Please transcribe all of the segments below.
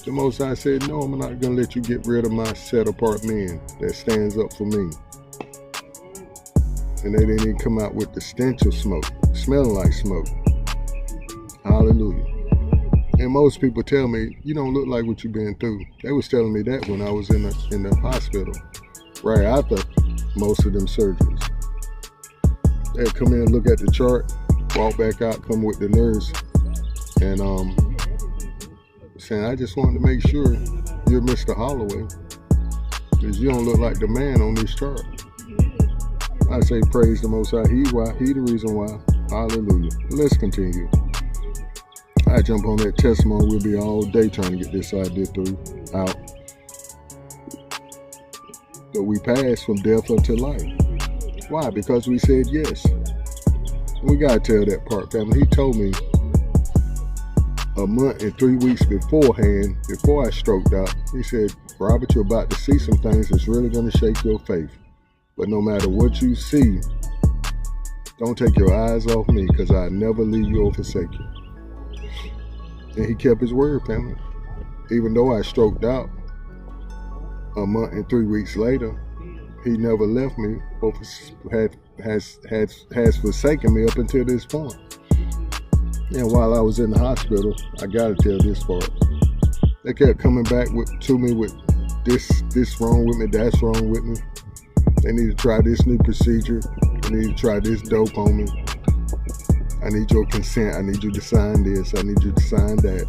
The Most High said, no, I'm not going to let you get rid of my set apart man that stands up for me. And they didn't even come out with the stench of smoke, smelling like smoke. Hallelujah. And most people tell me, you don't look like what you've been through. They was telling me that when I was in the hospital, right after most of them surgeries. They'd come in, look at the chart, walk back out, come with the nurse, and saying, I just wanted to make sure you're Mr. Holloway, because you don't look like the man on this chart. I say praise the Most High. He the reason why. Hallelujah. Let's continue. I jump on that testimony. We'll be all day trying to get this idea out. But we passed from death unto life. Why? Because we said yes. We got to tell that part, family. He told me a month and 3 weeks beforehand, before I stroked out, he said, Robert, you're about to see some things that's really going to shake your faith. But no matter what you see, don't take your eyes off me, because I never leave you or forsake you. And he kept his word, family. Even though I stroked out a month and 3 weeks later, he never left me or has forsaken me up until this point. And while I was in the hospital, I gotta tell this part. They kept coming back to me with this wrong with me, that's wrong with me. They need to try this new procedure. They need to try this dope on me. I need your consent. I need you to sign this. I need you to sign that.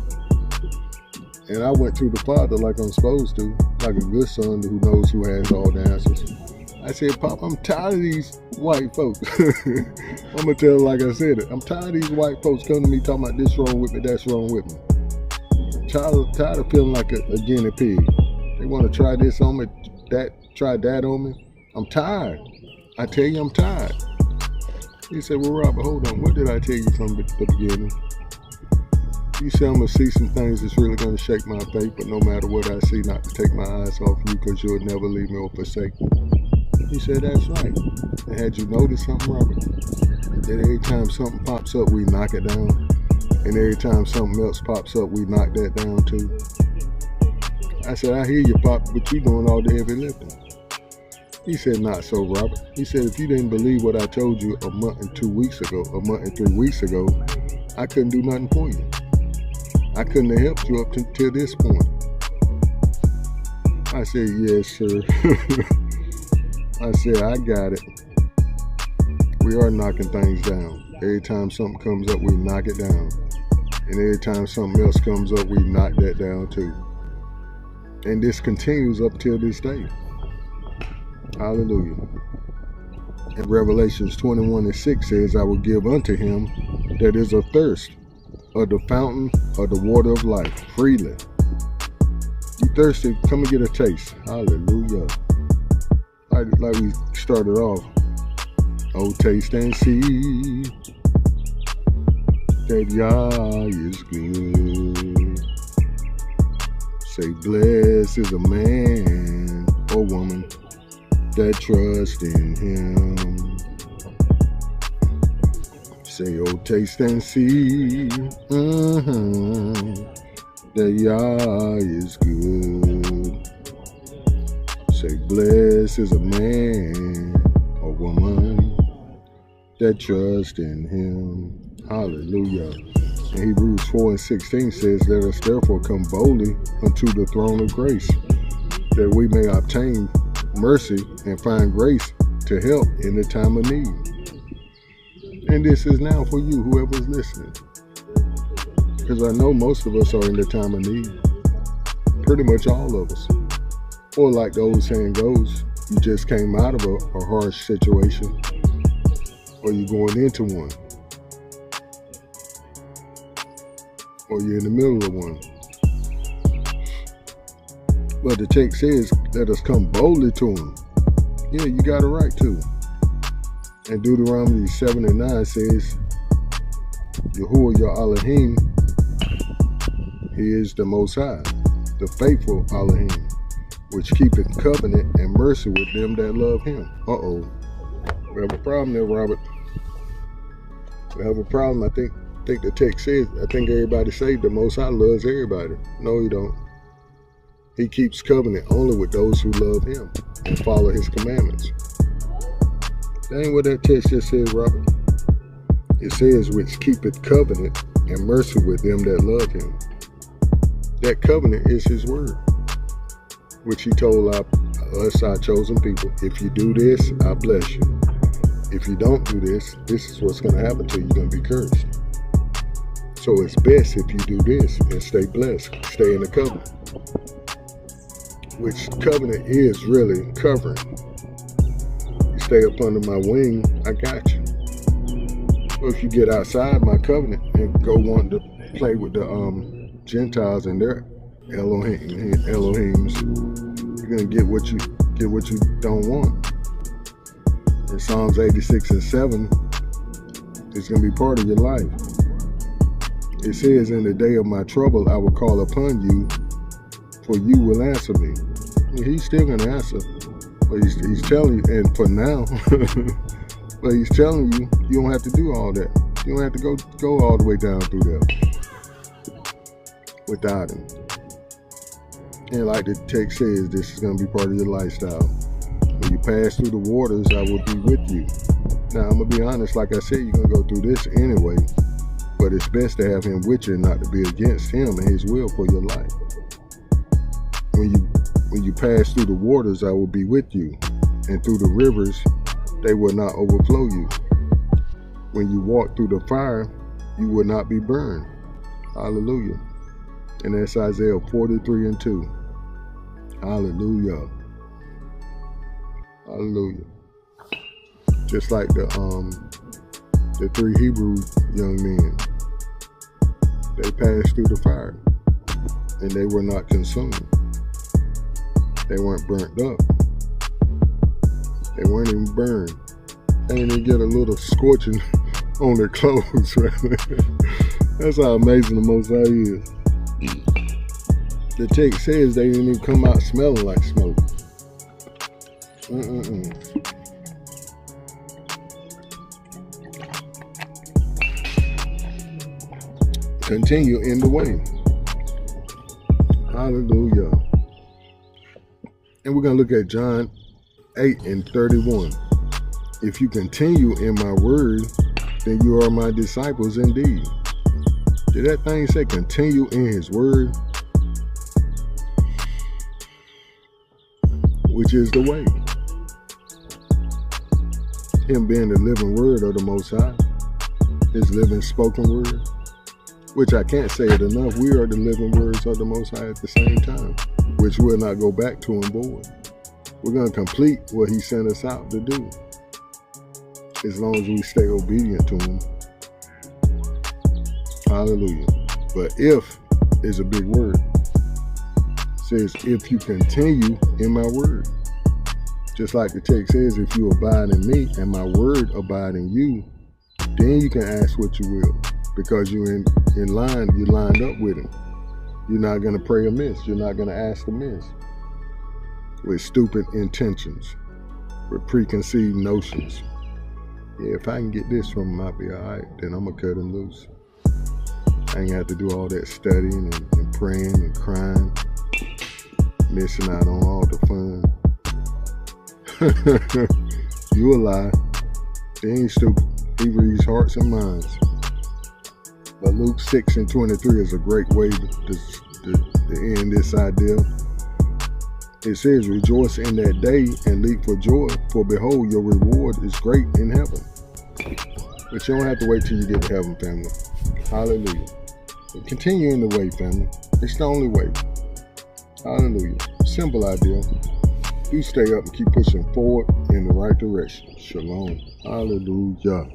And I went to the Father like I'm supposed to, like a good son who knows who has all the answers. I said, Pop, I'm tired of these white folks. I'm going to tell like I said it. I'm tired of these white folks coming to me talking about this wrong with me, that's wrong with me. Tired of feeling like a guinea pig. They want to try this on me, try that on me. I'm tired. I tell you I'm tired. He said, well, Robert, hold on. What did I tell you from the beginning? You said I'm going to see some things that's really going to shake my faith, but no matter what I see, not to take my eyes off you, because you'll never leave me or forsake me. He said, that's right. And had you noticed something, Robert? That every time something pops up, we knock it down. And every time something else pops up, we knock that down too. I said, I hear you, Pop, but you doing all the heavy lifting. He said, not so, Robert. He said, if you didn't believe what I told you a month and 3 weeks ago, I couldn't do nothing for you. I couldn't have helped you up till this point. I said, yes, sir. I said, I got it. We are knocking things down. Every time something comes up, we knock it down. And every time something else comes up, we knock that down too. And this continues up till this day. Hallelujah. And Revelations 21:6 says, I will give unto him that is athirst of the fountain of the water of life freely. You thirsty? Come and get a taste. Hallelujah. Like we started off. Oh, taste and see that Yah is good. Say, blessed is a man or woman that trust in him. Say, oh, taste and see that Yah is good. Say, blessed is a man or woman that trust in him. Hallelujah. And Hebrews 4:16 says, let us therefore come boldly unto the throne of grace, that we may obtain mercy and find grace to help in the time of need. And this is now for you, whoever's listening, because I know most of us are in the time of need. Pretty much all of us. Or like the old saying goes, you just came out of a harsh situation, or you're going into one, or you're in the middle of one. But the text says, let us come boldly to him. Yeah, you got it right too. And Deuteronomy 7:9 says, Yahuwah Yah Elohim, he is the Most High, the faithful Elohim, which keepeth covenant and mercy with them that love him. Uh-oh. We have a problem there, Robert. We have a problem. I think the text says, I think everybody say the Most High loves everybody. No, he don't. He keeps covenant only with those who love him and follow his commandments. That ain't what that text just says, Robert. It says, which keepeth covenant and mercy with them that love him. That covenant is his word, which he told us, our chosen people, if you do this, I bless you. If you don't do this, this is what's going to happen to you. You're going to be cursed. So it's best if you do this and stay blessed, stay in the covenant. Which covenant is really covering. You stay up under my wing, I got you. Well, if you get outside my covenant and go want to play with the Gentiles and their Elohims, you're gonna get what you don't want. In Psalms 86 and 7, it's gonna be part of your life. It says, in the day of my trouble, I will call upon you, for you will answer me. He's still going to answer, but he's telling you, and for now, but he's telling you, you don't have to do all that. You don't have to go all the way down through there without him. And like the text says, this is going to be part of your lifestyle. When you pass through the waters, I will be with you. Now, I'm going to be honest, like I said, you're going to go through this anyway, but it's best to have him with you and not to be against him and his will for your life. When you pass through the waters, I will be with you, and through the rivers, they will not overflow you. When you walk through the fire, you will not be burned. Hallelujah. And that's Isaiah 43 and 2. Hallelujah. Hallelujah. Just like the 3 Hebrew young men, they passed through the fire, and they were not consumed. They weren't burnt up. They weren't even burned. They didn't even get a little scorching on their clothes. Right? That's how amazing the Most High is. The text says they didn't even come out smelling like smoke. Continue in the way. Hallelujah. And we're going to look at John 8 and 31. If you continue in my word, then you are my disciples indeed. Did that thing say continue in his word? Which is the way. Him being the living word of the Most High. His living spoken word. Which I can't say it enough. We are the living words of the Most High at the same time. Which will not go back to him void. We're going to complete what he sent us out to do. As long as we stay obedient to him. Hallelujah. But if is a big word. It says, if you continue in my word. Just like the text says, if you abide in me and my word abide in you, then you can ask what you will. Because you're in line, you're lined up with him. You're not going to pray amiss. You're not going to ask amiss. With stupid intentions. With preconceived notions. Yeah, if I can get this from him, I'll be all right. Then I'm going to cut him loose. I ain't have to do all that studying and praying and crying. Missing out on all the fun. You a lie. They ain't stupid. He reads hearts and minds. But Luke 6 and 23 is a great way to end this idea. It says, rejoice in that day and leap for joy, for behold, your reward is great in heaven. But you don't have to wait till you get to heaven, family. Hallelujah. But continue in the way, family. It's the only way. Hallelujah. Simple idea. You stay up and keep pushing forward in the right direction. Shalom. Hallelujah.